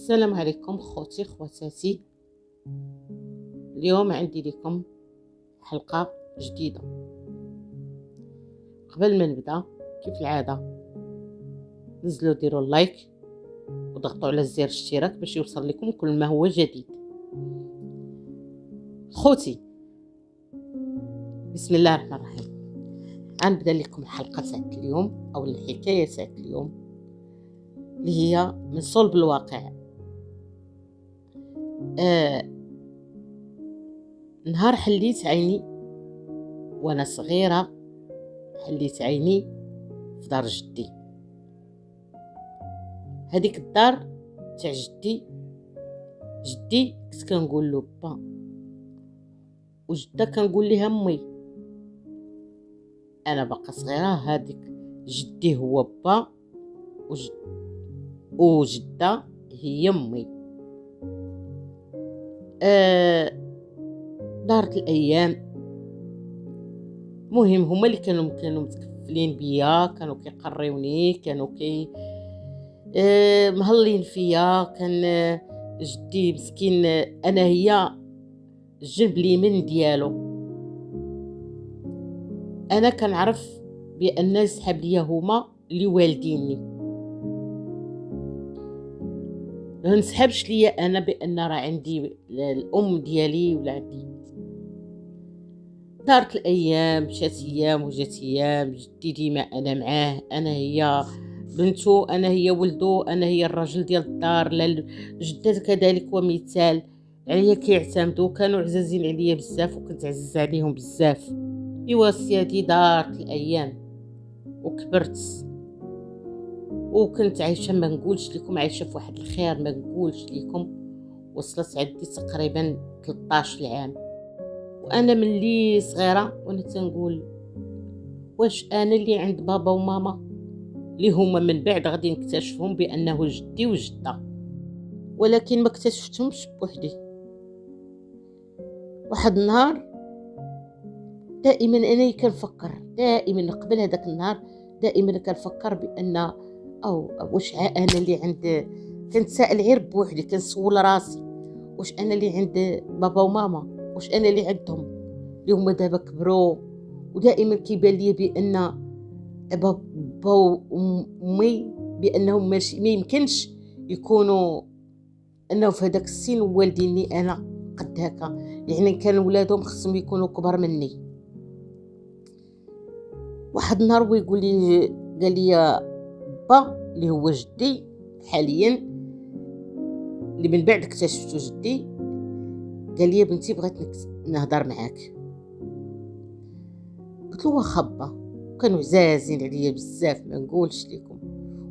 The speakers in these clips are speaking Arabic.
السلام عليكم خوتي خواتاتي. اليوم عندي لكم حلقة جديدة. قبل ما نبدا كيف العادة نزلوا ديروا اللايك وضغطوا على زر الاشتراك باش يوصل لكم كل ما هو جديد. خوتي بسم الله الرحمن الرحيم، غنبدا لكم الحلقة تاعت اليوم او الحكاية تاعت اليوم اللي هي من صلب الواقع. نهار حليت عيني وانا صغيرة، حليت عيني في دار جدي. هذيك الدار تاع جدي كنت كنقول له با، وجده كنقول لها امي. انا باقا صغيرة، هذيك جدي هو با وجده هي امي. دارت الايام، مهم هما اللي كانوا متكفلين بيا، كانوا كيقريوني، كانوا مهلين فيا. كان جدي مسكين، انا هي الجنب اليمين ديالو. انا كنعرف بان صحاب ليا هما اللي والديني، ما نسحبش ليا انا بان راه عندي الام ديالي ولا عندي. دارت الايام، مشات ايام وجات ايام. جدي ديما انا معاه، انا هي بنته، انا هي ولدو، انا هي الراجل ديال الدار. جدات كذلك ومثال عليا كيعتمدوا، كانوا عزازين عليا بزاف وكنت عزيز عليهم بزاف. ايوا سيادي دارت الايام وكبرت وكنت عايشه، ما نقولش لكم عايشه في واحد الخير، ما نقولش لكم. وصلت عندي تقريبا 13 عام، وانا ملي صغيره وانا تنقول واش انا اللي عند بابا وماما اللي هما من بعد غادي نكتشفهم بانه جدي وجده، ولكن ما اكتشفتهمش بوحدي. واحد النهار دائما انا كنفكر، دائما قبل هذاك النهار دائما كنفكر بان او واش انا اللي عند. كنتسائل غير بوحدي، كنسول راسي واش انا اللي عند بابا وماما، واش انا اللي عندهم اللي هما دابا كبروا. ودائما كيبان لي بان بابا وامي بانهم ماشي، ما يمكنش يكونوا انه في هذاك السن والديني انا قد هكا، يعني كان ولادهم خصهم يكونوا كبار مني. واحد النهار ويقول لي، قال لي با اللي هو جدي حاليا، اللي من بعد اكتشفتو جدي، قال لي بنتي بغيت نهضر معاك. قلت له واخا با. كانوا عزازين عليا بزاف ما نقولش لكم،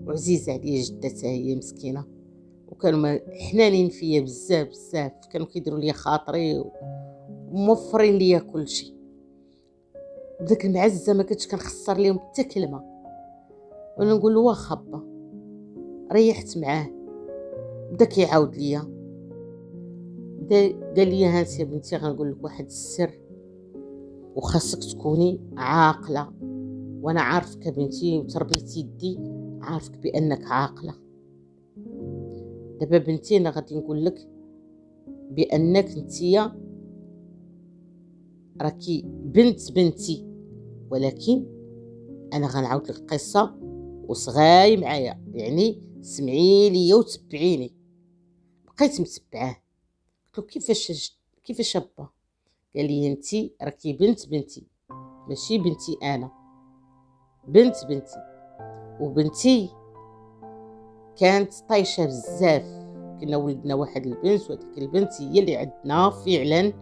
وعزيزه عليا جدتها هي مسكينه، وكانوا حنانين فيا بزاف بزاف. كانوا كيديروا لي خاطري وموفرين ليا كل شيء. بداك المعزه ما كنتش كنخسر ليهم حتى كلمه. وانا نقول له واخا با. ريحت معاه، بدا كيعاود ليا، قال لي هانت يا بنتي غنقول لك واحد السر، وخاصك تكوني عاقله. وانا عارفك بنتي وتربيتي يدي، عارفك بانك عاقله. دابا بنتي انا غادي نقول لك بانك نتيا راكي بنت بنتي، ولكن انا غنعاود لك قصه وصغاي معايا، يعني سمعي لي وتبعيني. بقيت متبعاه. قلت له كيفاش با؟ قال لي انتي راكي بنت بنتي، ماشي بنتي انا، بنت بنتي. وبنتي كانت طايشه بزاف، كنا ولدنا واحد البنت، وهذيك البنت هي اللي عندنا فعلا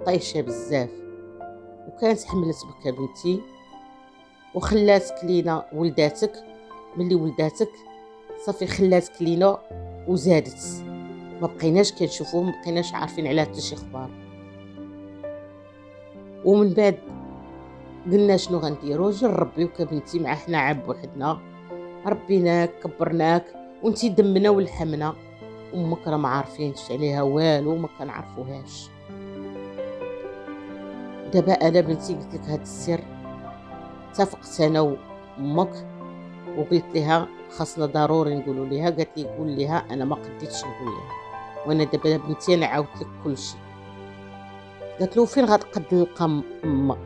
طايشه بزاف. وكانت حملت بك بنتي وخلاتك لينا ولداتك. ملي ولداتك صافي خلاتك لينا وزادت، ما بقيناش كنشوفوه، ما بقيناش عارفين عليها حتى شي اخبار. ومن بعد قلنا شنو غنديرو، جي نربيوك بنتي مع حنا عاب بوحدنا، ربيناك كبرناك وانتي دمنا ولحمنا. امك راه ما عارفينش عليها والو، ما كنعرفوهاش. دابا انا بنتي قلت لك هذا السر، اتفقت انا وامك وقلت لها خاصنا ضروري نقولوا ليها. قالت لي قول ليها انا ما قديتش نقول لها، وانا دابا بنتي انا عاودت لك كل شيء. قالت له فين غتقد نلقى ماما؟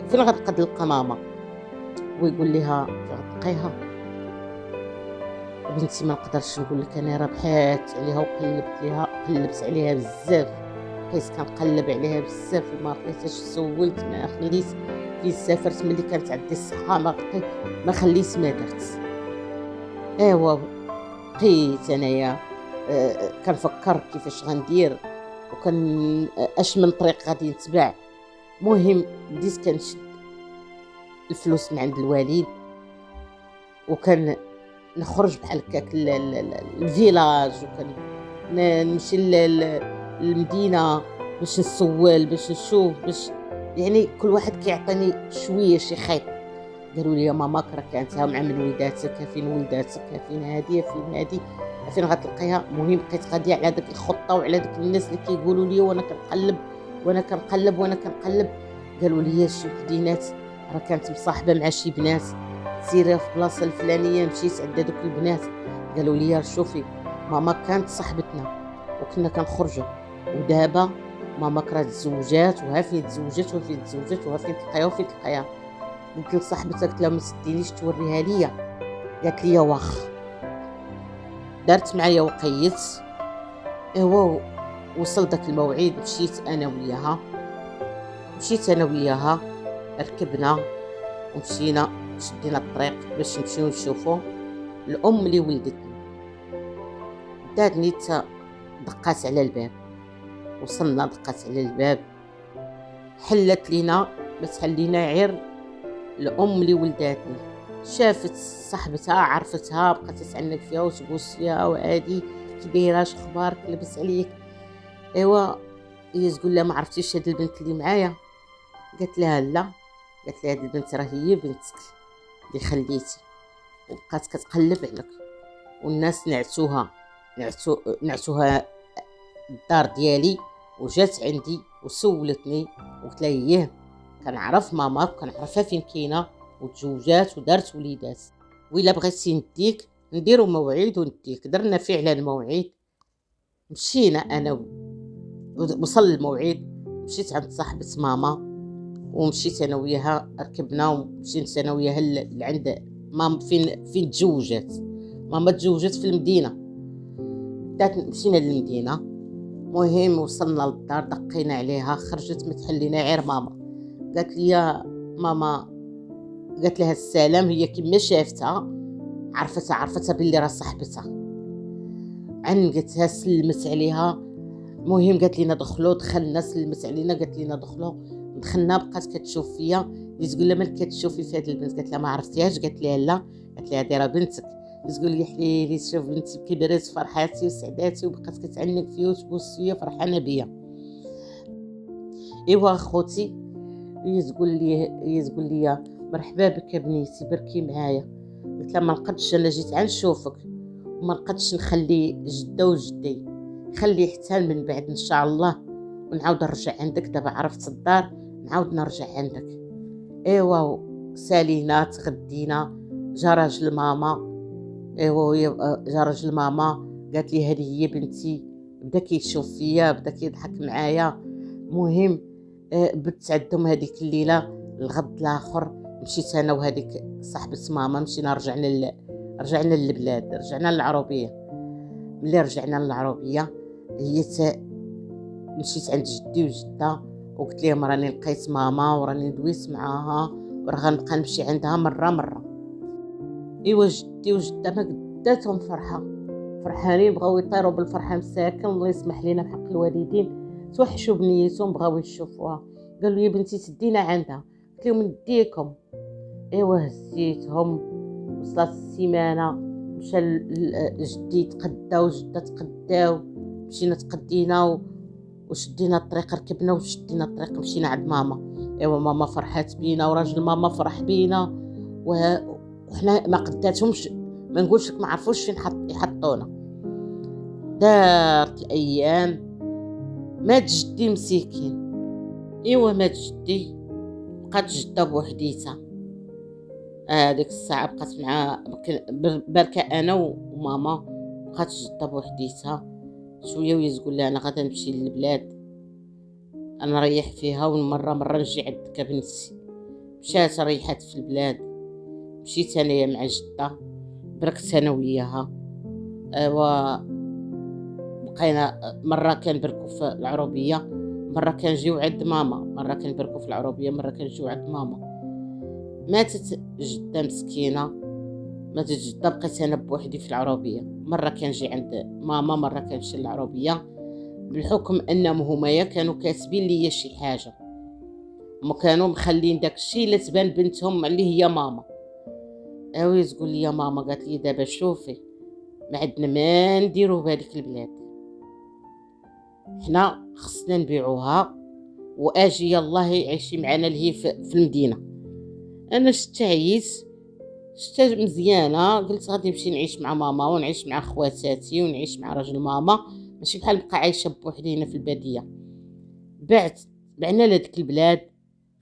فين غتقد نلقى ماما؟ ويقول لها فين غتلقيها؟ بنتي ما نقدرش نقول لك، انا راه بحثت عليها قلبت عليها بزاف، بقيت كنقلب عليها بزاف وما لقيتهاش. سولت ما خليت في سافرت ملي كانت عندي الصحه ما خليت ما درت. ايوا بقيت انايا كنفكر كيفاش غندير وكان اش من طريق غادي نتبع. مهم بديت كنشد الفلوس من عند الوالد وكان نخرج بحال هكاك الفيلاج، وكان نمشي للمدينه باش نسول باش نشوف باش يعني كل واحد كيعطيني شويه شي خيط. قالوا لي ماما راه كانت مع من وليداتك، فين ولداتك، فين هادي فين هادي فين غتلقيها. المهم بقيت غاديه على داك الخطه وعلى داك الناس اللي كيقولوا لي وانا كنقلب. قالوا لي شي وحدينات راه كانت مصاحبه مع شي بنات، سيري في بلاصه الفلانيه. مشيت عند دوك البنات قالوا لي شوفي ماما كانت صاحبتنا وكنا كنخرجوا، ودابا ماما راه تزوجات وها فين تزوجات وها فين تلقايها. قلت لصاحبتها قلت لها ما تدينيش توريها ليا. قالت لي واخ. دارت معايا وقيت. ايوا وصل داك الموعد مشيت انا وياها ركبنا ومشينا شدينا الطريق باش نمشيو نشوفو الام اللي ولدتني. داتني دقات على الباب، وصلنا دقات على الباب، حلت لينا ما تحلينا غير الام اللي ولداتني. شافت صاحبتها عرفتها بقات تعنق فيها وتبوس فيها وعادي كي دايره اش اخبارك لاباس عليك. ايوا هي تقول لها ما عرفتيش هاد البنت اللي معايا؟ قالت لها لا. قالت لها هاد البنت راه هي بنتك اللي خليتي. وبقات كتقلب عليك والناس نعتوها الدار ديالي وجات عندي وسولتني وقلت لها ايه كنعرف ماما وكنعرفها فين كاينه وتزوجات ودارت وليدات، وإلا بغيتي نديك نديرو موعد ونديك. درنا فعلا الموعد، مشينا انا وصل الموعد مشيت عند صاحبة ماما ومشيت انا وياها ركبنا ومشيت انا وياها لعند ماما فين تزوجات. ماما تزوجت في المدينه، مشينا للمدينه. مهم وصلنا للدار دقينا عليها خرجت متحلينا غير ماما. قالت لي يا ماما، قالت لها السلام. هي كما شافتها عرفتها باللي راه صاحبتها، عنقتها سلمت عليها. مهم قالت لينا دخلوا، دخلنا سلمت علينا قالت لينا دخلوا. دخلنا بقات كتشوف فيا تقول لها مالك كتشوفي في هذه البنت؟ قالت لها ما عرفتيهاش؟ قالت لها لا. قالت لها هذه راه بنتك. تقول لي حليلي شوف بنتي كبرات فرحاتي وسعداتي وبقات كتعنق فيا وتبوس فيا فرحانه بيا. ايوا خوتي هي تقول لي مرحبا بك يا بنيتي بركي معايا. قلت لها ما نقدش انا جيت نشوفك وما نقدش نخلي جده وجدي، خلي حتى من بعد ان شاء الله ونعاود نرجع عندك. دابا عرفت الدار نعاود نرجع عندك. ايوا سالينا تغدينا. جا راجل ماما، جا راجل ماما قالت لي هذه هي بنتي. بدا كيشوف فيا بدا كيضحك معايا. مهم بت عندهم هذيك الليله. الغد الاخر مشيت انا وهذيك صاحبه ماما مشينا رجعنا للبلاد، رجعنا للعروبيه. ملي رجعنا للعروبيه هي مشيت عند جدي وجده وقلت لهم راني لقيت ماما وراني دويت معاها وراه غنبقى نمشي عندها مره. ايوا جدي وجده ما قداتهم فرحانين بغاو يطيروا بالفرحه مساكن. الله يسمح لينا بحق الوالدين توحشوا بنيتهم بغاو يشوفوها. قالوا لي بنتي تدينا عندها. قلت لهم نديكم. ايوا هزيتهم. وصلت السيمانه مشى جدي تقدا وجده تقداو، مشينا تقدينا وشدينا الطريق ركبنا وشدينا الطريق مشينا عند ماما. ايوا ماما فرحات بينا وراجل ماما فرح بينا وحنا ما قداتهمش ما نقولش لك ما عرفوش فين يحطونا. دارت الايام مات جدي مسكين. ايوا مات جدي بقات جده بوحديتها. هاديك الساعة بقات مع بركة أنا وماما، بقات جدة بوحديتها. شوية وهي تقول لها أنا غادا نمشي للبلاد، أنا نريح فيها مرة نجي عندك بنتي. مشات ريحات في البلاد، مشيت أنايا مع جدة، بركت أنا وياها. إوا بقينا مرة كنبركو في العروبية، مرة كنجيو عند ماما، مرة كنبركو في العروبية، مرة كنجيو عند ماما. ماتت جدة مسكينة، ماتت جدة، بقيت أنا بوحدي في العروبية. مرة كنجي عند ماما، مرة كنمشي للعروبية، بالحكم أنهم همايا كانوا كاتبين ليا شي حاجة، هما كانوا مخلين داك الشي اللي تبان بنتهم اللي هي ماما. اوي تقول لي يا ماما، قالت لي دابا شوفي، ما عندنا ما نديرو بهذيك البلاد، حنا خصنا نبيعوها واجي يلاه عيشي معنا اللي هي في المدينه. انا شتا عييت، شتا مزيانه، قلت غادي نمشي نعيش مع ماما ونعيش مع خواتاتي ونعيش مع راجل ماما، ماشي بحال نبقى عايشه بوحدي هنا في الباديه. بعنا لهاديك البلاد،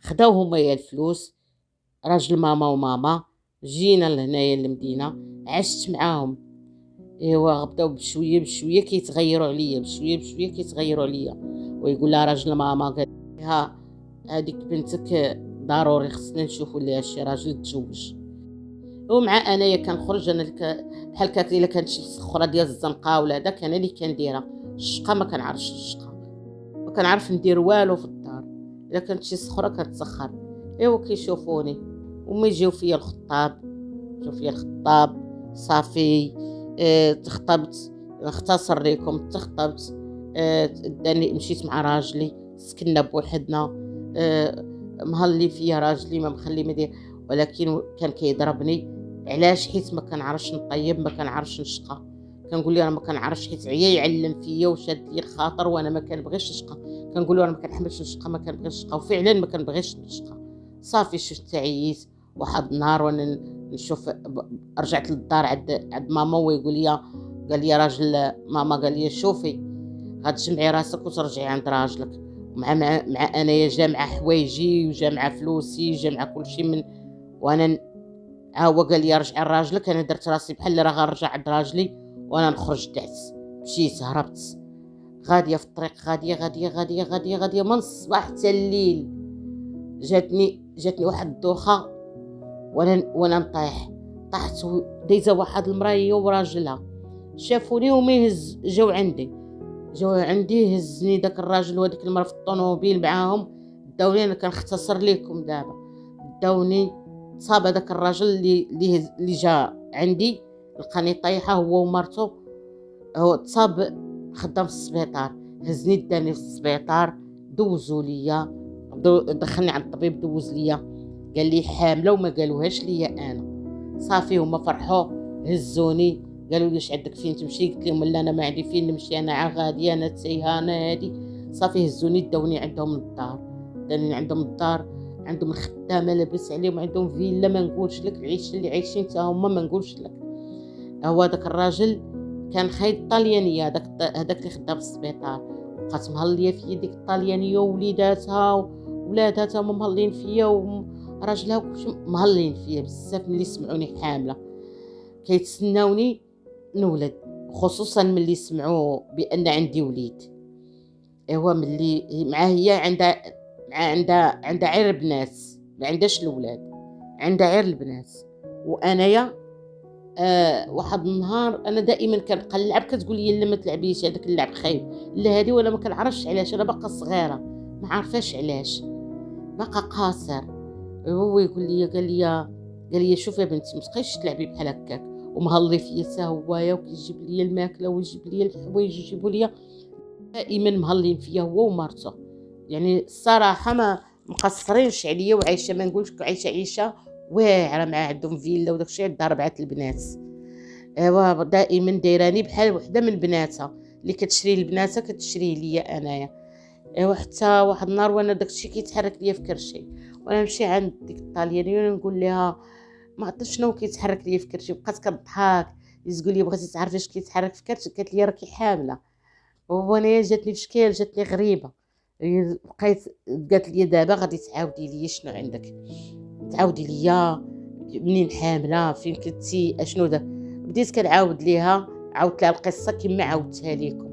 خداو هما الفلوس، راجل ماما وماما، جينا لهنايا للمدينه، عشت معاهم. ايوا بداو بشويه بشويه كيتغيروا عليا، بشويه بشويه كيتغيروا عليا، ويقول لها راجل ماما قال لها هذيك بنتك ضروري خصنا نشوفوا ليها شي راجل تزوج. ومع انايا كنخرج انا بحال كاك الا كانت شي سخره ديال الزنقه ولا داك انا اللي كنديرها. الشقه ما كنعرفش الشقه، ما كنعرف ندير والو في الدار، الا كانت شي سخره كتسخر. ايوا كيشوفوني وما يجيو فيا الخطاب، صافي. تخطبت، نختصر ليكم، تخطبت. داني مشيت مع راجلي، سكننا بوحدنا. مهلي فيا راجلي، ما مخلي مدير، ولكن كان كيضربني. علاش؟ حيت ما كنعرفش نطيب، ما كنعرفش نشقى. كنقول له انا ما كنعرفش، حيت عيا يعلم فيا وشاد لي الخاطر وانا ما كنبغيش نشقى. كنقول له انا ما كنحملش نشقى، ما كنبغيش نشقى، وفعلا ما كنبغيش نشقى. صافي شفت عييت. واحد النهار وانا نشوف، رجعت للدار عند ماما، ويقول لي، قال لي راجل ماما، قال لي شوفي غتجمعي راسك وترجعي عند راجلك. مع انايا جامعه حوايجي وجامعه فلوسي وجامعه كلشي من، وانا هو قال لي رجعي لراجلك. انا درت راسي بحال اللي راه غنرجع عند راجلي، وانا نخرج دعس، مشيت هربت، غاديه في الطريق، غاديه من الصباح حتى الليل. جاتني واحد الدوخه، وانا نطيح، طحت. دايزه واحد المراه هي وراجلها، شافوني وما جاو عندي هزني داك الراجل وديك المراه في الطوموبيل معاهم، داوني. انا كنختصر لكم دابا، داوني. صاب هذاك الراجل اللي جا عندي، لقاني طايحه هو ومرته. هو تصاب، خدام في السبيطار، هزني داني في السبيطار، دوزوا ليا، دخلني عند الطبيب، دوز ليا، قال لي حامله وما قالوهاش ليا انا. صافي هما فرحوا، هزوني، قالوا لي اش عندك فين تمشي؟ قلت لهم لا انا ما عندي فين نمشي، انا غاديه، انا تايهه، انا هادي. صافي هزوني داوني عندهم للدار، عندهم الخدامه لاباس عليهم، عندهم فيلا، ما نقولش لك العيش اللي عايشين حتى هما، ما نقولش لك. هو داك الراجل كان خايط طليانيه، هذاك اللي خدام في السبيطار، بقات مهليه في يديك الطليانيه، ووليداتها ولاداتها مهلين فيا، وراجلها كلشي مهلين فيا بزاف. ملي سمعوني حامله كيتسناوني نولد، خصوصا ملي سمعوا بان عندي وليد. ايوا ملي مع هي عندها عير البنات، ما عندهاش الاولاد، عندها عير البنات. وانايا واحد النهار انا دائما كنبقى نلعب، كتقول لي لا ما تلعبيش هذاك اللعب خايب، لا هذه، ولا ما كنعرفش علاش، انا باقا صغيره ما عارفاش علاش، باقا قاصر. هو يقول لي، قال لي شوف يا بنتي، ما تبقايش تلعبي بحال هكاك. ومهلي فيا حتى هوايا، وكيجيب لي الماكله ويجيب لي الحوايج ويجيبوا لي، دائما مهلين فيا هو ومرته. يعني الصراحه ما مقصرينش عليا، وعايشه، ما نقولش عايشه واعره، مع عندهم فيلا وداكشي، عندها 4 البنات. ايوا دائما دايراني بحال وحده من بناتها، اللي كتشري لبناتها كتشري ليا انايا. ايوا حتى واحد النهار وانا داكشي كيتحرك ليا في كرشي، وانا نمشي عند ديك الطاليانيه ونقول لها ما عرفتش شنو كيتحرك ليا في كرشي، بقات كتضحك، تقول لي بغيتي تعرفي اش كيتحرك في كرشك؟ قالت لي راكي حامله. وانا جاتني في شكل، جاتني غريبه. بقيت، قالت لي دابا غادي تعاودي لي شنو عندك، تعاودي لي منين حامله، فين كنتي، اشنو دا. بديت كنعاود ليها، عاودت لها القصه كما عاودتها لكم.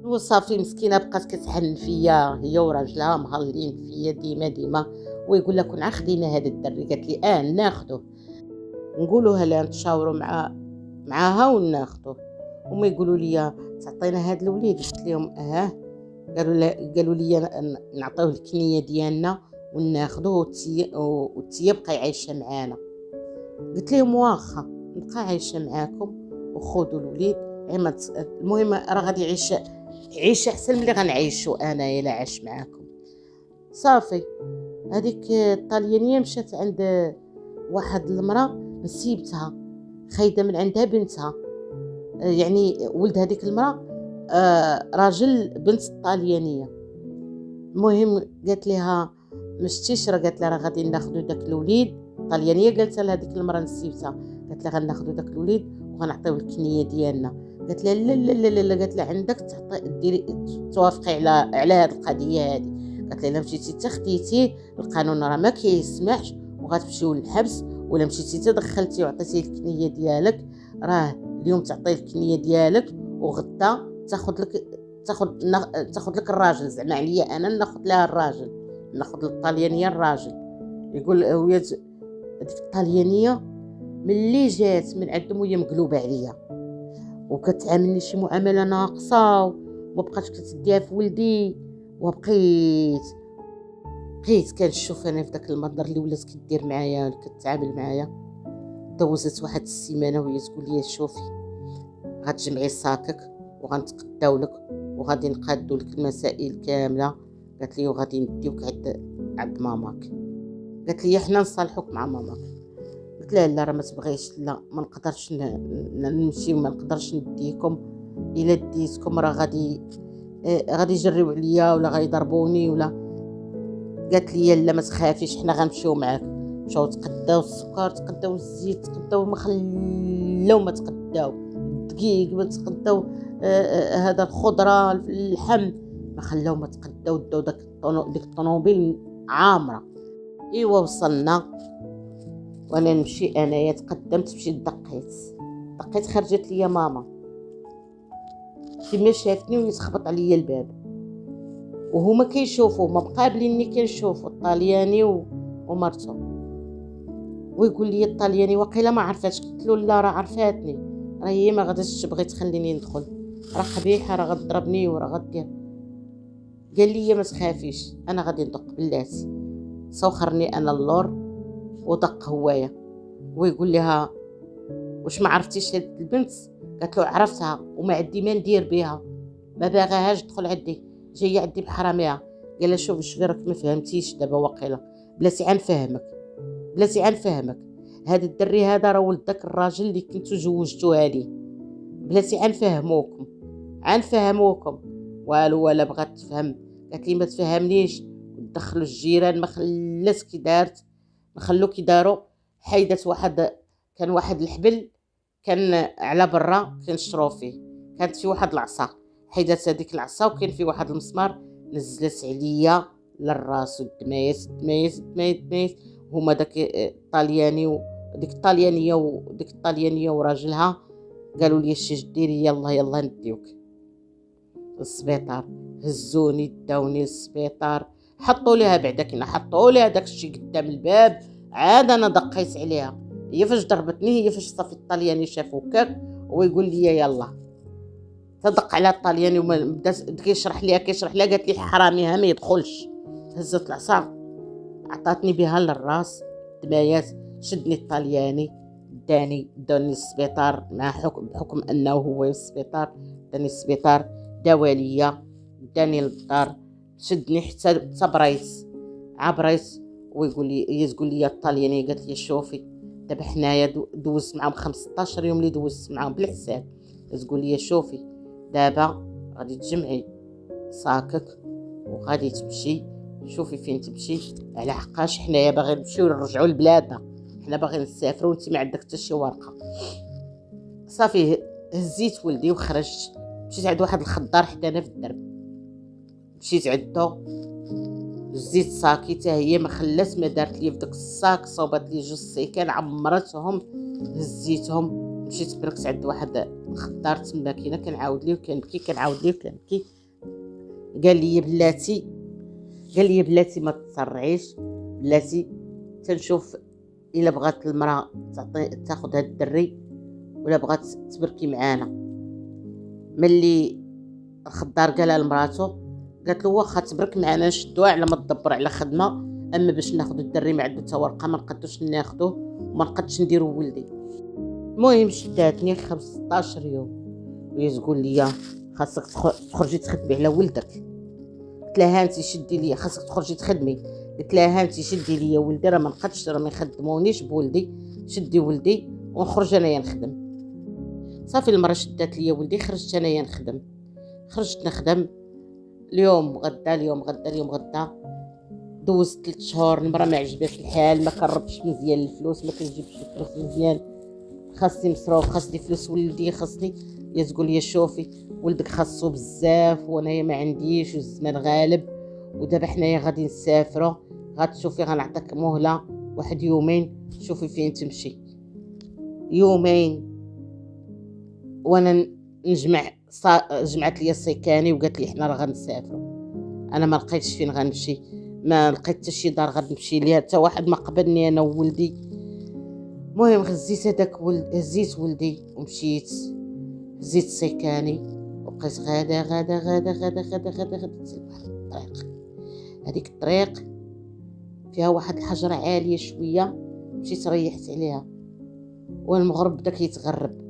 وصافي مسكينه بقات كتحن فيا هي وراجلها مهلين فيا ديما ويقول لها كون خدينا هذا الدري. قالت لي ناخذوه، نقولوها لها نتشاوروا معاها وناخذوه. هما يقولوا لي تعطينا هاد الوليد. قلت لهم قالوا لي نعطيوه الكنيه ديالنا وناخذوه وتي بقى عايشه معانا. قلت لهم واخا نبقى عايشه معاكم وخذوا الوليد، المهم راه غادي يعيش احسن من اللي غنعيشوا انا الا عاش معاكم. صافي هذيك الطاليانيه مشات عند واحد المراه نسيبتها خايده من عندها بنتها، يعني ولد هذيك المراه راجل بنت الطاليانيه. المهم قالت لها مشتيش، راه قالت لها راه غادي ناخذوا داك الوليد. الطاليانيه قالت لها هذيك المراه نسيبتها، قالت لها غناخذوا داك الوليد وغنعطيوه الكنيه ديالنا. قالت لها لا لا لا لا، قالت لها عندك ديري توافقي على هذه القضيه هذه. قالت لها الا مشيتي تخديتيه القانون راه ما كيسمحش وغتمشيو للحبس، ولا مشيتي تدخلتي وعطيتيه الكنيه ديالك راه اليوم تعطيه الكنيه ديالك وغدا تاخذ لك الراجل. زعما عليا انا ناخذ لها الراجل، ناخذ للطاليانيه الراجل. يقول هي ديك الطاليانيه ملي جات من عندهم وهي مقلوبه عليا وكتعاملني شي معامله ناقصه وما بقاتش كتديها في ولدي. وبقيت كنشوف انا في داك المنظر اللي ولات كدير معايا اللي كتعامل معايا. دوزت واحد السيمانه وهي تقول لي شوفي غتجمعي صاكك وغنتقداو لك وغادي نقادوا لك المسائل كامله. قالت لي وغادي نديوك عند ماماك. قالت لي حنا نصالحوك مع ماماك. قلت لها لا راه ما تبغيش، لا ما نقدرش نمشي وما نقدرش نديكم، الا ديتكم راه غادي يجريو عليا ولا غيضربوني ولا. قالت لي لا ما تخافيش حنا غنمشيو معاك. مشاو تقداو السكر، تقداو الزيت، تقداو ما خلاو ما تقداو الدقيق، ما تقداو هذا الخضره اللحم، ما خلاو ما تقداو. داو ديك الطوموبيل عامره. ايوا وصلنا وانا نمشي انايا تقدمت مشيت دقيت خرجت ليا ماما كيما شافتني ويتخبط عليا الباب وهما كيشوفوا ما مقابليني كنشوفوا الطالياني ومرته. ويقول لي الطالياني واقيلا ما عرفاتش. قلت له لا راه عرفاتني، راه هي ما غاديش تبغي تخليني ندخل، راه قبيحه راه غتضربني وراه غدير. قال لي ما تخافيش انا غادي ندق بلاتي. سوخرني انا اللور ودق هوايا. ويقول لها واش ما عرفتيش هاد البنت؟ قالت له عرفتها وما عندي ما ندير بها، ما باغاهاش تدخل عندي، جايه عندي بحراميها. قال لها شوف شغيرك ما فهمتيش دابا واقيلا، بلاتي غنفهمك هذا الدري هذا راه ولد داك الراجل اللي كنتو جوجتوها ليه. بلاتي غنفهموكم والو ولا بغات تفهم. قالت لي ما تفهمنيش ودخلوا الجيران ما خلات كي دارت، ما خلو كي داروا. حيدت كان واحد الحبل كان على برا كنشرو فيه، كانت في واحد العصا، حيدت هذيك العصا وكان في واحد المسمار نزلت عليا للراس والدمايس. هما داك الطالياني وديك الطاليانيه وراجلها قالوا لي اش ديري، يلا نديوك للسبيطار. هزوني داوني للسبيطار، حطوا ليها داك الشيء قدام الباب. عاد انا دقيت عليها، هي فاش ضربتني هي فاش صافي الطالياني شاف هكاك ويقول لي يلا تدق على الطالياني وبدا كيشرح ليها قالت لي حراميها ما يدخلش. هزت العصا عطاتني بها للراس دمايات، شدني الطالياني داني للسبيطار مع بحكم انه هو السبيطار. داني السبيطار داواليا داني للدار، شدني حتى عبريت. ويقول لي تقول لي الطالياني قالت لي شوفي دابا حنايا دوزت معاهم 15 يوم اللي دوزت معاهم بالحساب. تقول لي شوفي دابا غادي تجمعي صاكك وغادي تمشي، شوفي فين تمشي، على حقاش حنايا باغي نمشيو نرجعوا لبلادنا، حنا باغي نسافروا وانت ما عندك حتى شي ورقه. صافي هزيت ولدي وخرجت، مشيت عند واحد الخضار حدانا في الدرب، مشيت عندو زيت صاكي حتى هي ما خلات ما دارت لي في داك الصاك، صوبات لي جوج سيكان عمرتهم هزيتهم. مشيت بركت عند واحد الخضار تما كاينه، كنعاود ليه وكنبكي كنعاود ليه وكنبكي. قال لي بلاتي ما تسرعيش، بلاتي تنشوف الا بغات المراه تاخذ هاد الدري ولا بغات تبركي معانا. ملي الخضار قالها لمراتو قالت له واخا تبرك معانا نشدوها على ما تدبر على خدمه، اما باش ناخذ الدري ما عنده حتى ورقه ما نقدوش ناخذوه وما نقدش نديرو ولدي. المهم شداتني 15 يوم وهي تقول لي خاصك تخرجي تخدمي على ولدك. قلت لها انت شدي لي، خاصك تخرجي تخدمي. قلت لها انت شدي لي ولدي، راه ما نقدش، راه ما يخدمونيش بولدي، شدي ولدي ونخرج انايا نخدم. صافي المراه شدات لي ولدي، خرجت انايا نخدم. خرجت نخدم اليوم غدا اليوم غدا اليوم غدا. دوزت 3 شهور المراه ما عجبهاش الحال، ما كنردش مزيان الفلوس، ما كنجيبش الفلوس مزيان، خاصني مصروف، خاصني فلوس ولدي، خاصني. هي تقول لي شوفي ولدك خاصو بزاف وانايا ما عنديش والزمان غالب، ودابا حنايا غادي نسافروا، غتشوفي غنعطيك مهله واحد يومين شوفي فين تمشي. يومين وانا جمعت لي السيكاني وقالت لي حنا راه غنسافروا. انا ما لقيتش فين غنمشي، ما لقيت حتى شي دار غنمشي ليها، حتى واحد ما قبلني انا وولدي. المهم هزيت هذاك هزيت ولدي ومشيت، هزيت السيكاني وبقيت غادا غادا غادا غادا غادا غادا غادا الطريق. هذيك الطريق فيها واحد الحجره عاليه شويه، مشيت ريحت عليها والمغرب بدا كيتغرب.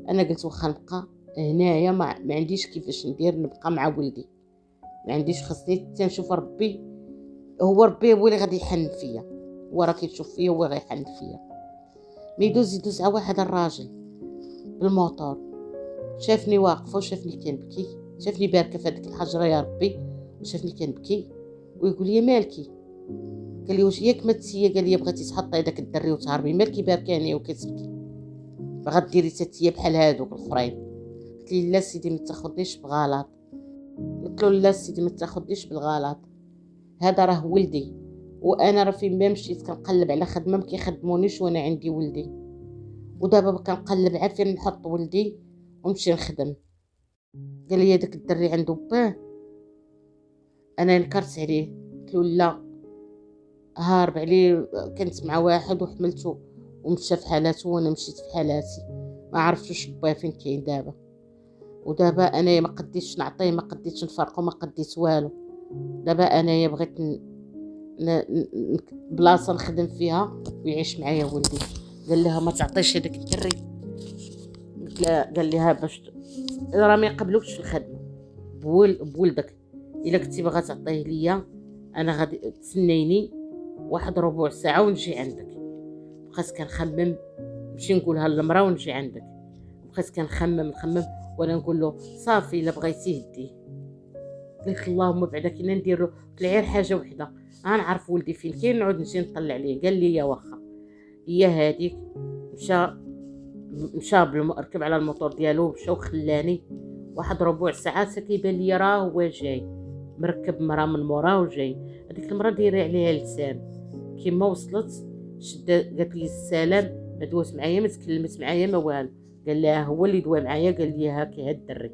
انا قلت واخا نبقى هنايا ما عنديش كيفاش ندير، نبقى مع ولدي ما عنديش، خصني حتى نشوف ربي. ربي هو اللي غادي يحن فيا، هو راه كيشوف فيا هو غيحن فيا. ما يدوز على واحد الراجل بالموطور، شافني واقفه وشافني كنبكي، شافني باركه في هذيك الحجره يا ربي وشافني كنبكي ويقول لي مالكي. قال لي واش ياك ما تسيا؟ قال لي بغيتي تحطي داك الدري وتهربي، مالكي باركه هنا وكتبكي، باغا ديري تاتيا بحال هادوك الاخرين؟ قلت لي لا سيدي ما تاخذنيش بغلط. قلت له لا سيدي ما تاخذنيش بالغلط، هذا راه ولدي، وانا راه فين ما مشيت كنقلب على خدمه ما كيخدمونيش وانا عندي ولدي، ودابا كنقلب على فين نحط ولدي ونمشي نخدم. قال لي داك الدري عنده باه. انا نكرت عليه قلت له لا، هارب عليه، كنت مع واحد وحملته ومشى في حالاته وانا مشيت في حالاتي، ما عرفتش باه فين كاين دابا. ودابا انايا ما قديتش نعطيه، ما قديتش نفرقه، ما قديت والو. دابا انايا بغيت بلاصه نخدم فيها ويعيش معايا ولدي. قال لها ما تعطيش هذاك الدري. قلت له قال لها باش راه ما يقبلوكش في الخدمه بولدك، الا كنتي باغا تعطيه ليا انا غادي تسنيني واحد ربع ساعه ونجي عندك. بقيت كنخمم نمشي نقولها للمراه ونجي عندك، بقيت كنخمم وانا نقول له صافي الا بغيتي هديه. قلت اللهم بعدا كينا نديرو. قلت له غير حاجه وحده، غنعرف ولدي فين كاين نعود نجي نطلع عليه. قال لي يا واخا. هي هذيك مشى ركب على الموتور ديالو مشى وخلاني واحد ربع ساعه كيبان لي راه هو جاي مركب مرا من موراه وجاي. هذيك المرا دايره عليها لسان، كيما وصلت قالت لي السلام، ما دوات معايا ما تكلمت معايا ما والو. قال لها هو اللي دوا معايا، قال لي هاكي هاد الدري،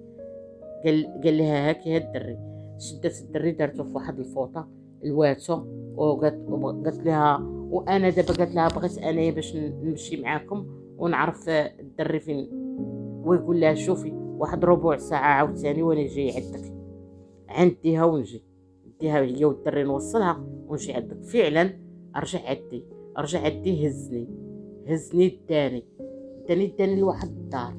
قال لها هاكي هاد الدري. شدت الدري دارته في واحد الفوطه الواتو وقالت لها وانا دابا قالت لها بغيت انايا باش نمشي معاكم ونعرف الدري فين. ويقول لها شوفي واحد ربع ساعه عاوتاني وانا جاي عندك، عنديها ونجي نديها هي والدري نوصلها ونجي عندك. فعلا رجع عدي هزني داني لواحد الدار.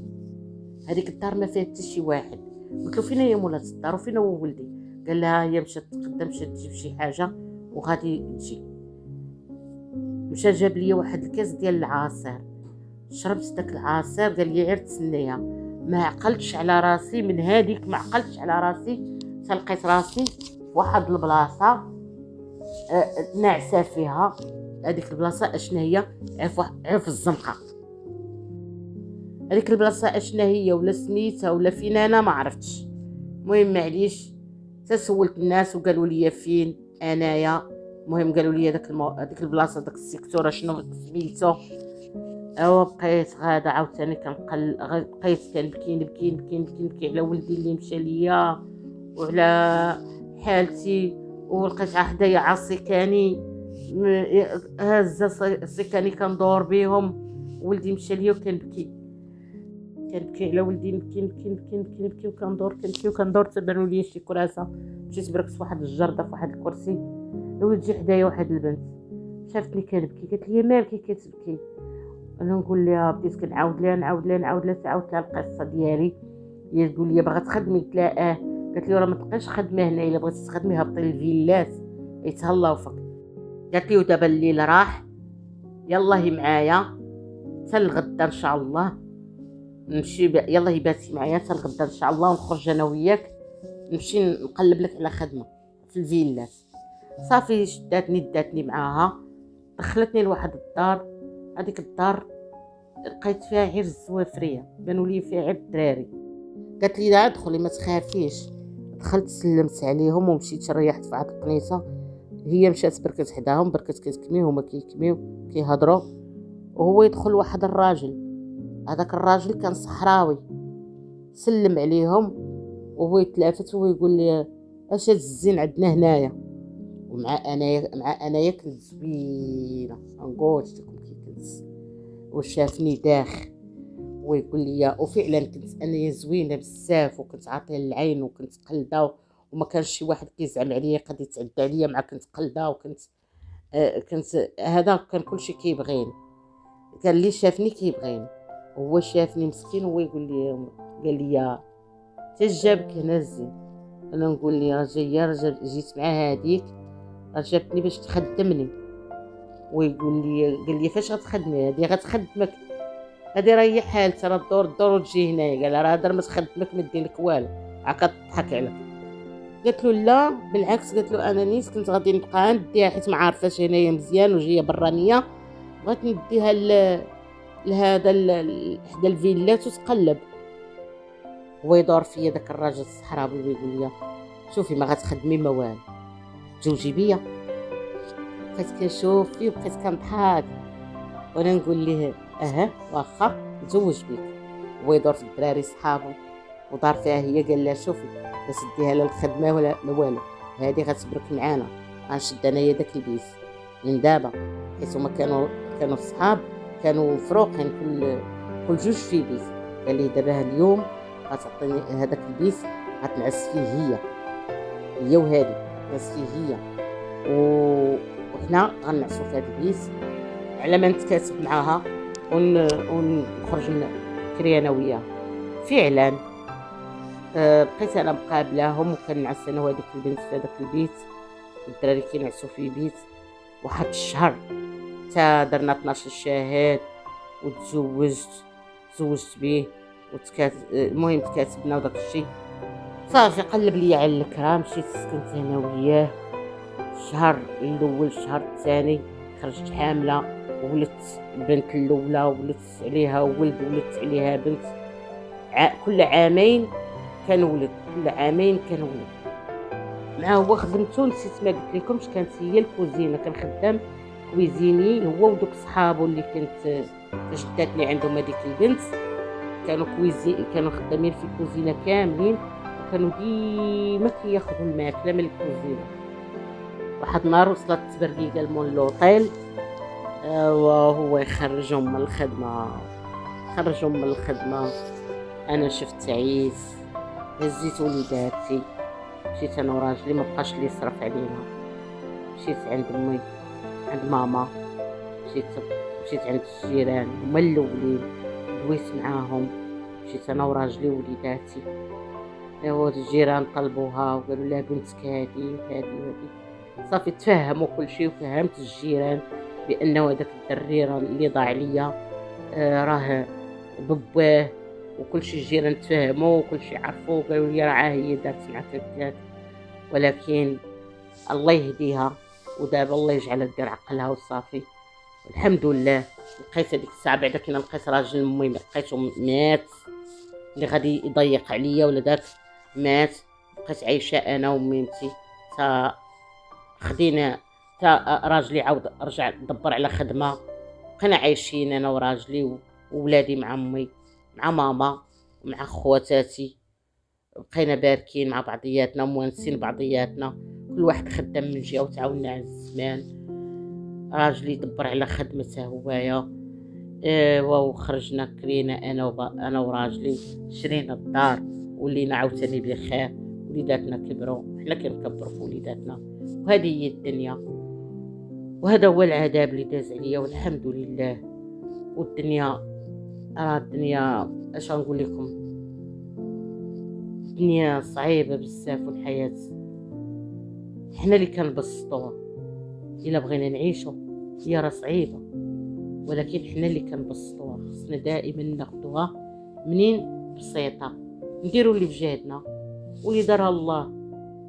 هذيك الدار ما فيها حتى شي واحد. قلت له فين هي مولات الدار وفين هو ولدي؟ قال لها هي مشات تقدم مشات تجيب شي حاجه وغادي تجي. مشى جاب لي واحد الكاس ديال العصير، شربت داك العصير. قال لي غير تسنيها. ما عقلتش على راسي من هذيك، ما عقلتش على راسي، تلقيت راسي واحد البلاصه ناعسه فيها. هذيك البلاصه اشنا هي؟ عرف الزنقه. هذيك البلاصه اشنا هي ولا سميتها ولا فين انا ما عرفتش. المهم معليش، تسولت الناس وقالوا لي فين انايا. المهم قالوا لي هذيك البلاصه داك السيكتور شنو سميتو. اوا بقيت غادا عاوتاني بقيت كنبكي نبكي نبكي نبكي نبكي على ولدي اللي مشى ليا وعلى حالتي. ولقيت حدايا عالسيكاني هازه السيكاني كندور بيهم. ولدي مشى ليا وكنبكي على ولدي نبكي نبكي نبكي نبكي نبكي وكندور كنبكي وكندور تبانوا لي شي كراسه. مشيت بركت في واحد الجرده في واحد الكرسي وتجي حدايا واحد البنت شافتني كنبكي قالت لي مالكي كتبكي. انا نقول لها بديت كنعاود لها تعاودت لها القصه ديالي. هي تقول لي باغا تخدمي قلت لها قالت لي راه ما تبقاش خدمه هنا الا بغيتي تخدمي هبطي للفيلات يتهلاو فيك. قالت لي ودابا الليل راح يلاه معايا حتى الغدا ان شاء الله نمشي يلاه باتي معايا حتى الغدا ان شاء الله ونخرج انا وياك نمشي نقلب لك على خدمه في الفيلات. صافي داتني معاها دخلتني لواحد الدار. هذيك الدار لقيت فيها غير الزوافريه بانوا لي فيها غير الدراري. قالت لي لا ادخلي ما تخافيش. دخلت سلمت عليهم ومشيت ريحت في عاد القنيصه. هي مشات بركت حداهم بركت كتكميو هما كيكميو كيهضروا وهو يدخل واحد الراجل. هذاك الراجل كان صحراوي سلم عليهم وهو يتلافت وهو يقول لي اش هاد الزين عندنا هنايا. مع انايا كنت زوينه نقول لكم كي كنت وشافني داخ ويقول لي وفعلا كنت انايا زوينه بزاف وكنت عاطيه العين وكنت قلده وما كانش شي واحد كيزعم عليا قد يتعدى عليا مع كنت قلده وكنت كنت هذا كان كلشي كيبغيني. قال لي شافني كيبغيني هو شافني مسكين هو يقول لي قال لي تجابك هنا الزين. انا نقول لي راه جايه جيت مع هذيك راه جابتني باش تخدمني. ويقول لي قال لي فاش غتخدمي هذه غتخدمك هذه راه هي حالتها راه الدور وتجي هنايا. قال راه ما تخدمك ما دير لك والو عا كضحك عليك. قالت له لا بالعكس. قالت له انا نيت كنت غادي نبقى نديها حيت ما عارفاش هنايا مزيان وجايه برانيه بغيت نديها لهذا حدا الفيلات وتقلب. هو يدور فيا داك الراجل الصحراوي ويقول لي شوفي ما غتخدمي ما والو تزوجي بيا. بقيت كنشوف فيه وبقيت كنضحك وانا نقول ليه واخا نتزوج بيك. هو يدور في الدراري صحابو ودار فيها هي قال لها شوفي باش ديها لا الخدمه ولا والو هذه غتبرك معانا غنشد انايا داك البيس من دابا حيت هما كانوا صحاب كانوا مفروقين كل جوج في بيس. قال لي دابا اليوم غتعطيني هذاك البيس غتنعس فيه هي وهذه نعس فيه هي وحنا غنعسو في هذا البيس على ما نتكاتب معاها ونخرج من كري انا وياها. فعلا بقيت انا مقابلاهم وكنعس انا وهذيك البنت في هذاك البيت والدراري كينعسوا في بيت واحد الشهر حتى درنا 12 شهاد وتزوجت به المهم تكاتبنا وداك الشيء. صافي قلب لي على الكرام مشيت سكنت انا وياه. الشهر الاول الشهر الثاني خرجت حامله وولدت البنت الاولى ولدت عليها ولد ولدت عليها بنت. كل عامين كان ولد مع هو خدمته نسيت ما قلت لكمش كانت هي الكوزينه كان خدام كويزيني هو ودوك صحابو اللي كنت جداتني عندهم هذيك البنت كانوا خدامين في الكوزينه كاملين وكانوا ديما كياخذوا الماكله من الكوزينه. واحد النهار وصلت تبرقيقه لمول لوطيل وهو يخرجهم من الخدمه. انا شفت عيس هزيت وليداتي مشيت انا وراجلي ما بقاش اللي يصرف علينا. مشيت عند امي عند ماما مشيت عند الجيران هما الاولين دويت معاهم. مشيت انا وراجلي ووليداتي الجيران طلبوها وقالوا لها بنتك هذه صافي تفهموا كل شيء وفهمت الجيران بانه هذاك الدري اللي ضاع ليا راه بباه وكل شيء الجيران تفهموا وكل شيء عرفوا قالوا لي راه هي دارت معك هكاك ولكن الله يهديها ودابا الله يجعلها دير عقلها وصافي. الحمد لله لقيت هذيك الساعه بعدا كنا لقيت راجل المهم لقيته مات اللي غادي يضيق عليا ولا داك مات. بقيت عايشه انا وميمتي تا خدينا تا راجلي عاود رجع دبر على خدمة، بقينا عايشين أنا وراجلي وولادي مع أمي مع ماما ومع خواتاتي، بقينا باركين مع بعضياتنا وموانسين بعضياتنا، كل واحد خدام من جهة وتعاوننا على الزمان. راجلي دبر على خدمته هوايا، وخرجنا كرينا أنا وراجلي، شرينا الدار ولينا عاوتاني بخير، وليداتنا كبروا، حنا كنكبروا في وليداتنا، وهذه هي الدنيا، وهذا هو العذاب اللي داز عليا والحمد لله. والدنيا الدنيا اش غنقول لكم، الدنيا صعيبه بزاف، والحياه حنا اللي كنبسطوها، الا بغينا نعيشو هي راه صعيبه، ولكن حنا اللي كنبسطوها، خصنا دائما ناخدوها منين بسيطه، نديرو اللي في جهدنا، واللي دارها الله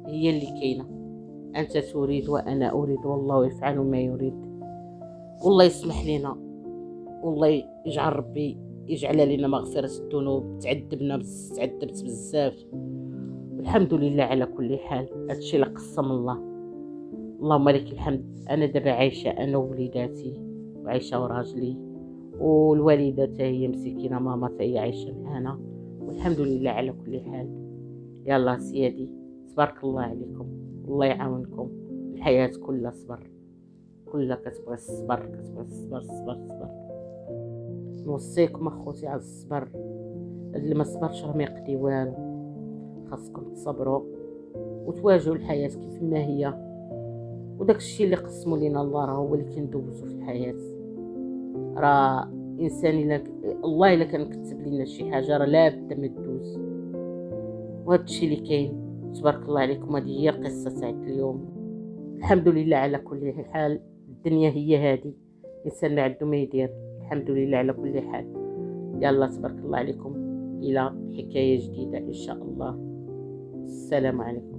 هي اللي كاينه. انت تريد وانا اريد والله يفعل ما يريد. والله يسمح لنا، والله يجعل ربي يجعل لنا مغفرة الذنوب، تعذبت بزاف، والحمد لله على كل حال. هادشي اللي قسم الله، اللهم لك الحمد. انا دابا عايشه انا ووليداتي، وعايشه وراجلي، والوالده حتى هي مسكينه، ماما حتى هي عايشه معانا، والحمد لله على كل حال. يلا سيادي، تبارك الله عليكم، الله يعاونكم. الحياه كلها صبر، كلها كتبغي الصبر، كتبغي الصبر الصبر الصبر. نوصيكم اخوتي على الصبر، اللي ما صبرش راه ما يقدي والو. خاصكم تصبروا وتواجهوا الحياه كيف ما هي، وداك الشيء اللي قسمو لينا الله راه هو اللي كندوزو في الحياه. راه انسان الله الا كان كتب لنا شي حاجه راه لابد ما تدوز، وهذا الشيء اللي كاين. تبارك الله عليكم، هذه هي القصه تاع اليوم. الحمد لله على كل حال. الدنيا هي هذه، الانسان ما عنده ما يدير، الحمد لله على كل حال. يلا تبارك الله عليكم، الى حكايه جديده ان شاء الله. السلام عليكم.